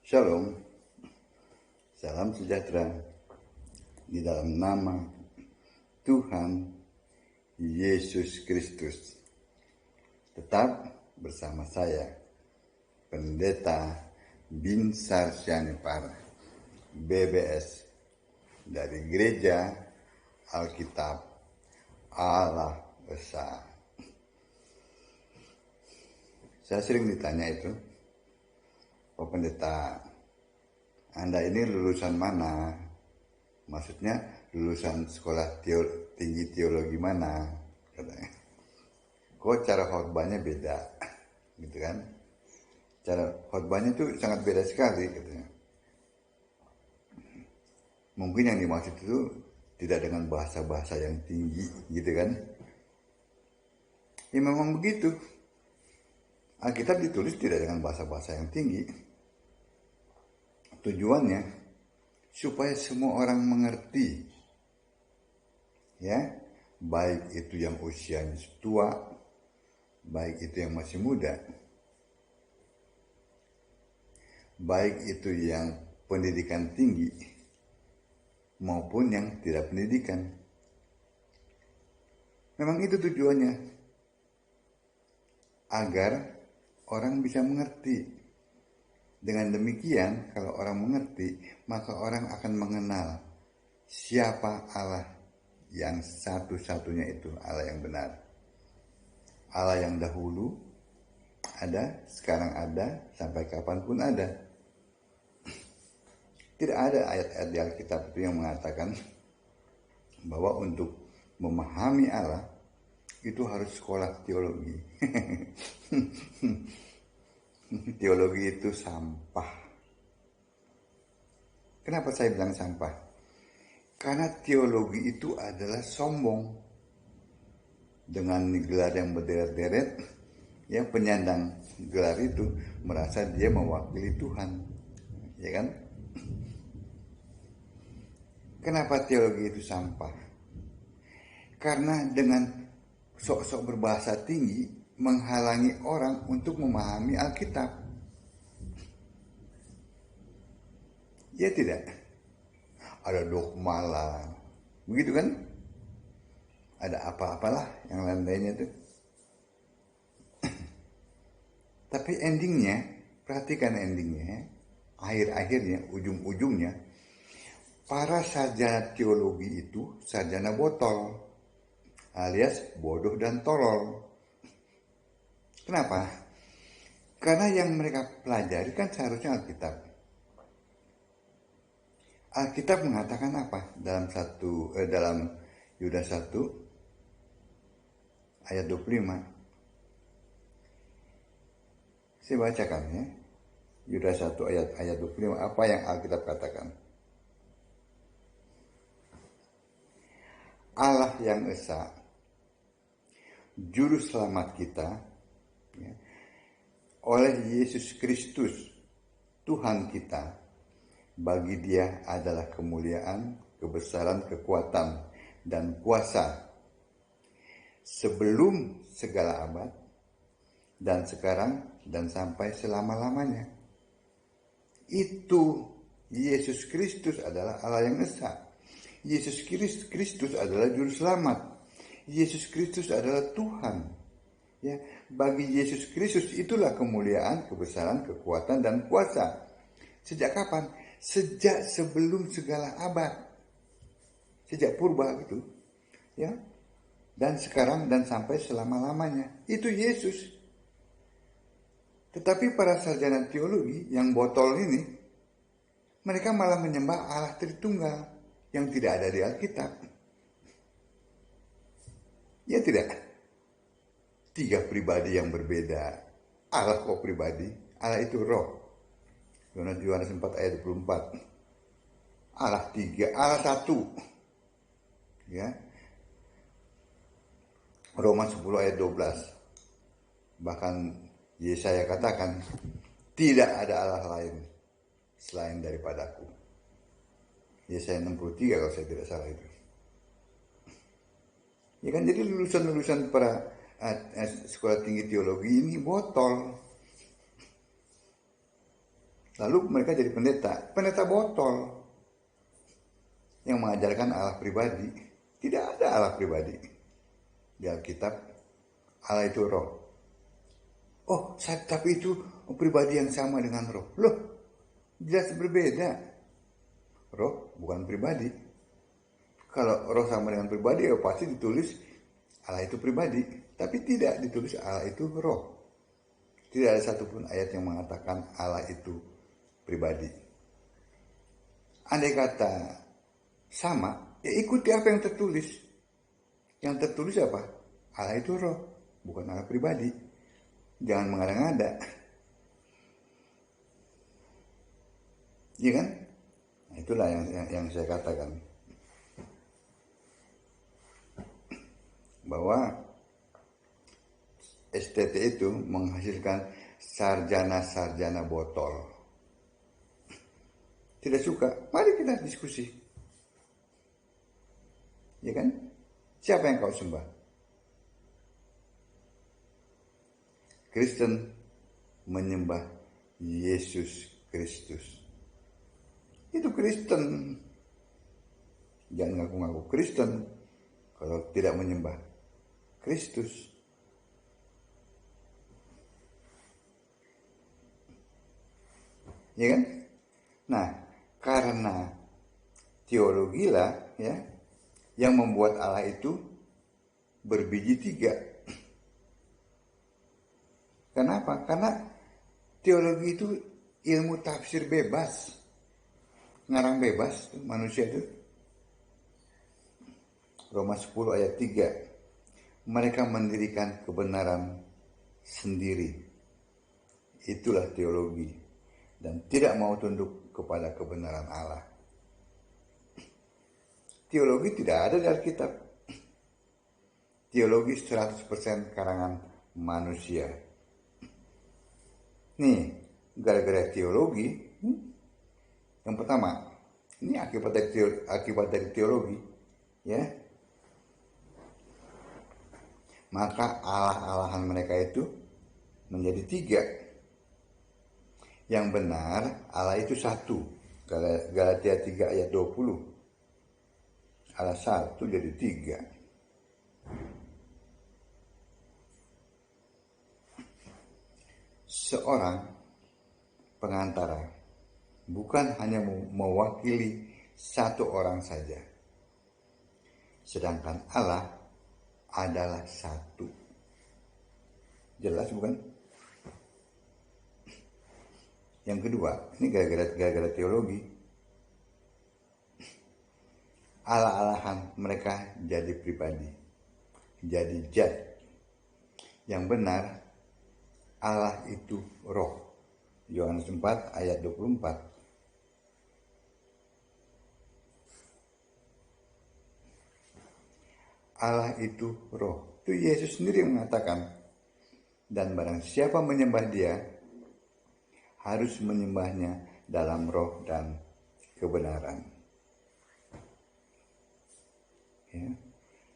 Shalom, salam sejahtera di dalam nama Tuhan Yesus Kristus. Tetap bersama saya, Pendeta Binsar Syanipar, BBS, dari Gereja Alkitab Allah Esa. Saya sering ditanya itu, "Oh pendeta, Anda ini lulusan mana? Maksudnya lulusan sekolah tinggi teologi mana?" Katanya. Kok cara khotbahnya beda, gitu kan? Cara khotbahnya itu sangat beda sekali, katanya. Mungkin yang dimaksud itu tidak dengan bahasa-bahasa yang tinggi, gitu kan? Ya memang begitu. Alkitab ditulis tidak dengan bahasa-bahasa yang tinggi. Tujuannya supaya semua orang mengerti, ya, baik itu yang usianya tua, baik itu yang masih muda, baik itu yang pendidikan tinggi maupun yang tidak pendidikan. Memang itu tujuannya, agar orang bisa mengerti. Dengan demikian, kalau orang mengerti, maka orang akan mengenal siapa Allah yang satu-satunya itu, Allah yang benar. Allah yang dahulu ada, sekarang ada, sampai kapanpun ada. Tidak ada ayat-ayat di Alkitab itu yang mengatakan bahwa untuk memahami Allah itu harus sekolah teologi. Teologi itu sampah. Kenapa saya bilang sampah? Karena teologi itu adalah sombong. Dengan gelar yang berderet-deret, ya, penyandang gelar itu merasa dia mewakili Tuhan, ya kan? Kenapa teologi itu sampah? Karena dengan sok-sok berbahasa tinggi menghalangi orang untuk memahami Alkitab. Ya tidak? Ada dogma lah, begitu kan? Ada apa-apalah yang lain-lainnya itu. Tapi endingnya, perhatikan endingnya, akhir-akhirnya, ujung-ujungnya, para sarjana teologi itu sarjana botol, alias bodoh dan tolol. Kenapa? Karena yang mereka pelajari kan seharusnya Alkitab. Alkitab mengatakan apa? Dalam Yudas 1 ayat 25. Saya bacakan ya. Yudas 1 ayat 25, apa yang Alkitab katakan? Allah yang esa, juru selamat kita, ya, oleh Yesus Kristus Tuhan kita, bagi Dia adalah kemuliaan, kebesaran, kekuatan, dan kuasa sebelum segala abad, dan sekarang, dan sampai selama-lamanya. Itu Yesus Kristus adalah Allah yang esa. Yesus Kristus adalah juru selamat. Yesus Kristus adalah Tuhan. Ya, bagi Yesus Kristus itulah kemuliaan, kebesaran, kekuatan, dan kuasa. Sejak kapan? Sejak sebelum segala abad. Sejak purba gitu. Ya. Dan sekarang dan sampai selama-lamanya. Itu Yesus. Tetapi para sarjana teologi yang botol ini, mereka malah menyembah Allah Tritunggal yang tidak ada di Alkitab. Ya tidak? 3 pribadi yang berbeda. Allah kok pribadi? Allah itu roh. Yohanes 4 ayat 24. Allah 3, Allah 1. Ya. Roma 10 ayat 12. Bahkan Yesaya katakan, tidak ada Allah lain selain daripadaku. Yesaya 63 kalau saya tidak salah itu. Ya kan, jadi lulusan-lulusan para sekolah tinggi teologi ini botol. Lalu mereka jadi pendeta botol yang mengajarkan Allah pribadi. Tidak ada Allah pribadi. Di Alkitab, Allah itu roh. Oh, tapi itu pribadi yang sama dengan roh. Loh, jelas berbeda. Roh bukan pribadi. Kalau roh sama dengan pribadi, ya pasti ditulis Allah itu pribadi. Tapi tidak ditulis Allah itu roh. Tidak ada satupun ayat yang mengatakan Allah itu pribadi. Andai kata sama, ya ikuti apa yang tertulis. Yang tertulis apa? Allah itu roh, bukan Allah pribadi. Jangan mengada-ngada. Iya kan? Nah, itulah yang saya katakan. Bahwa STT itu menghasilkan sarjana-sarjana botol. Tidak suka, mari kita diskusi. Ya kan? Siapa yang kau sembah? Kristen menyembah Yesus Kristus. Itu Kristen. Jangan ngaku-ngaku Kristen kalau tidak menyembah Kristus. Ya kan? Nah, karena teologi lah ya yang membuat Allah itu berbiji tiga. Kenapa? Karena teologi itu ilmu tafsir bebas. Ngarang bebas manusia itu. Roma 10 ayat 3. Mereka mendirikan kebenaran sendiri. Itulah teologi. Dan tidak mau tunduk kepada kebenaran Allah. Teologi tidak ada di Alkitab. Teologi 100% karangan manusia. Nih, gara-gara teologi, yang pertama, ini akibat dari teologi, ya. Maka Allah-allahan mereka itu menjadi tiga. Yang benar, Allah itu satu. Galatia 3 ayat 20. Allah satu jadi tiga. Seorang pengantara bukan hanya mewakili satu orang saja. Sedangkan Allah adalah satu. Jelas bukan? Yang kedua, ini gara-gara teologi. Allah-allahan mereka jadi pribadi. Jadi zat. Yang benar, Allah itu roh. Yohanes 4 ayat 24. Allah itu roh. Itu Yesus sendiri yang mengatakan. Dan barang siapa menyembah dia, harus menyembahnya dalam roh dan kebenaran. Ya.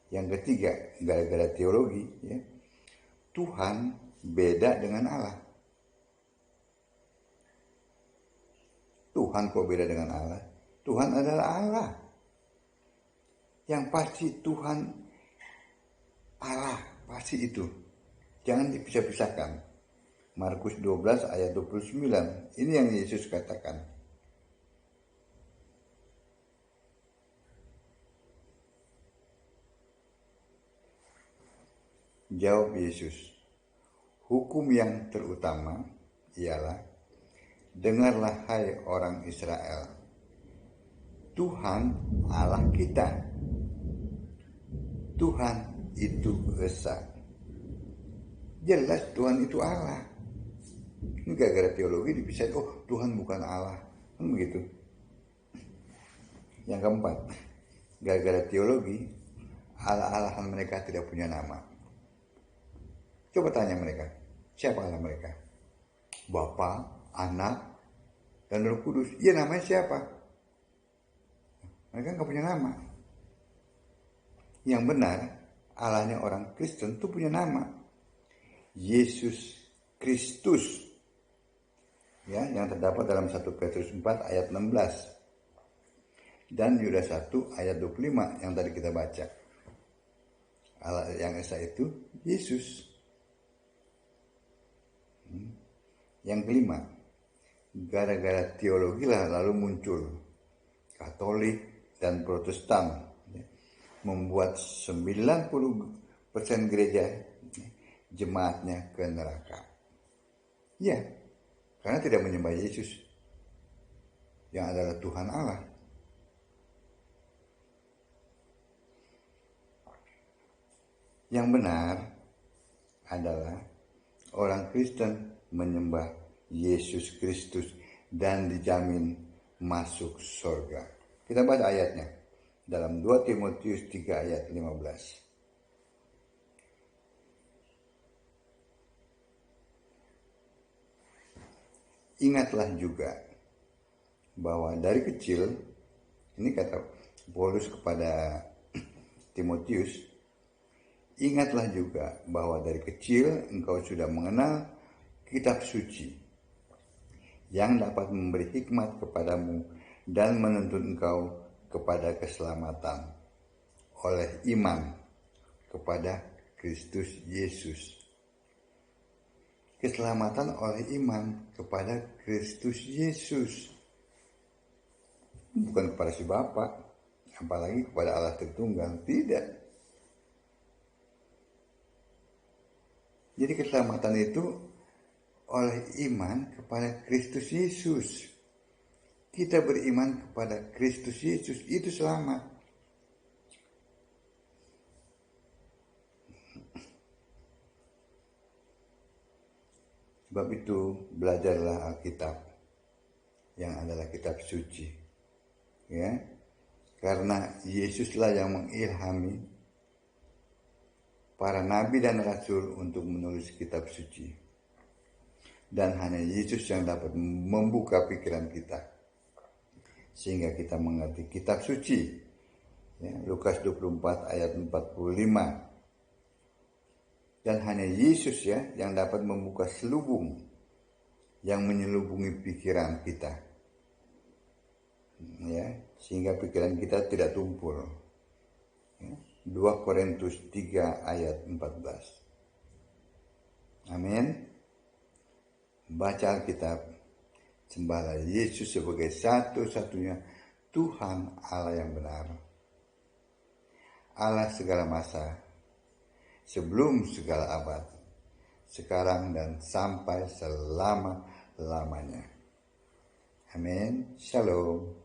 Yang ketiga, gara-gara teologi, ya, Tuhan beda dengan Allah. Tuhan kok beda dengan Allah? Tuhan adalah Allah. Yang pasti Tuhan Allah, pasti itu. Jangan dipisah-pisahkan. Markus 12 ayat 29. Ini yang Yesus katakan. Jawab Yesus, hukum yang terutama ialah, dengarlah hai orang Israel, Tuhan Allah kita, Tuhan itu esa. Jelas Tuhan itu Allah. Ini gara-gara teologi dipisahin, oh Tuhan bukan Allah, kan begitu. Yang keempat, gara-gara teologi, Allah-allahan mereka tidak punya nama. Coba tanya mereka, siapa Allah mereka? Bapa, Anak, dan Roh Kudus. Iya, namanya siapa? Mereka nggak punya nama. Yang benar, Allahnya orang Kristen itu punya nama. Yesus Kristus. ya, yang terdapat dalam 1 Petrus 4 ayat 16 dan Yudas 1 ayat 25 yang tadi kita baca. Allah yang esa itu Yesus. Yang kelima, gara-gara teologi lah lalu muncul Katolik dan Protestan, membuat 90% gereja jemaatnya ke neraka. Ya, karena tidak menyembah Yesus yang adalah Tuhan Allah. Yang benar adalah orang Kristen menyembah Yesus Kristus dan dijamin masuk surga. Kita baca ayatnya dalam 2 Timotius 3 ayat 15. Ingatlah juga bahwa dari kecil, ini kata Paulus kepada Timotius, ingatlah juga bahwa dari kecil engkau sudah mengenal kitab suci yang dapat memberi hikmat kepadamu dan menuntun engkau kepada keselamatan oleh iman kepada Kristus Yesus. Keselamatan oleh iman kepada Kristus Yesus. Bukan kepada si Bapa, apalagi kepada Allah Tritunggal, tidak. Jadi keselamatan itu oleh iman kepada Kristus Yesus. Kita beriman kepada Kristus Yesus, itu selamat. Sebab itu belajarlah Alkitab yang adalah kitab suci. Ya. Karena Yesuslah yang mengilhami para nabi dan rasul untuk menulis kitab suci. Dan hanya Yesus yang dapat membuka pikiran kita sehingga kita mengerti kitab suci. Ya, Lukas 24 ayat 45. Dan hanya Yesus ya yang dapat membuka selubung yang menyelubungi pikiran kita. Ya, sehingga pikiran kita tidak tumpul. Ya, 2 Korintus 3 ayat 14. Amin. Baca Alkitab, sembahlah Yesus sebagai satu-satunya Tuhan Allah yang benar, Allah segala masa, sebelum segala abad, sekarang dan sampai selama-lamanya. Amin. Shalom.